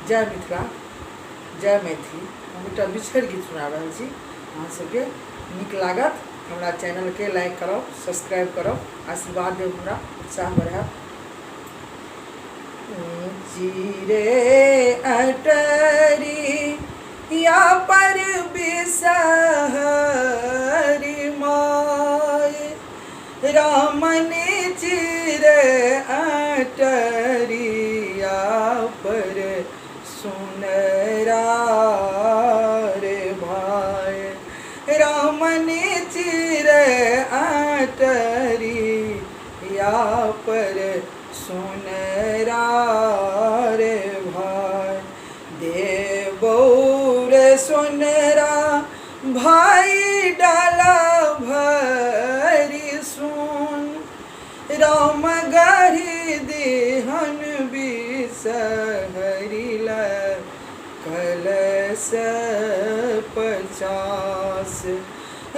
जय मिथिला जय मैथिली। हम एक बिछड़ गीत सुना रहा छी, अहाँ सबके नीक लागत। हमरा चैनल के लाइक करब, सब्सक्राइब करब, आशीर्वाद देव, हमरा उत्साह बढ़ाएब। चिरे अटरी या पर बिसहरी माय, रामन चिरे अटरी या पर सुनरा रे भाई, रामन चिरे अटरी या पर सुनरा रे भाई। देवो रे सुनरा भाई डाला भरी सुन, राम गढ़ी देहन बिसहरिल कलश 50।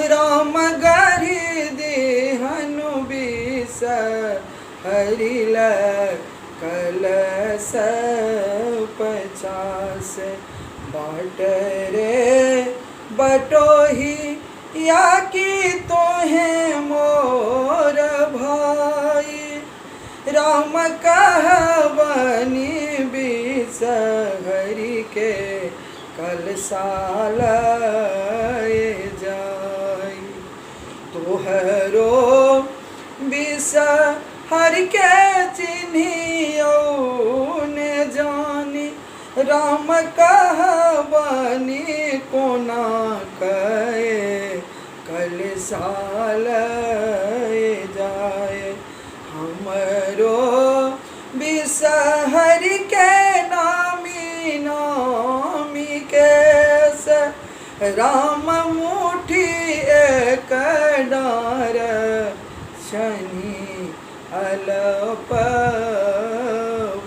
राम गढ़ी देहन बिसहरिल कलश 50। बाट रे बटोही या कि तोहे मोर भाई, राम कहबनी बिसहरि के कलशाल जाई। तोहरो बिसहरि के चिन्हियो ने जानी, राम कहबनी कोना कहे कलशाल जाए। हमरो बिसहरि के नामी नामी केस, राम मुठी एक डार शनि अल्प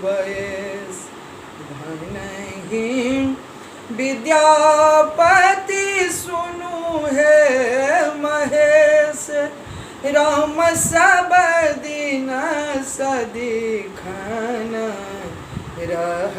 वयस। भनहि विद्यापति सुनु है महेश, राम सब दिन सदिखन रह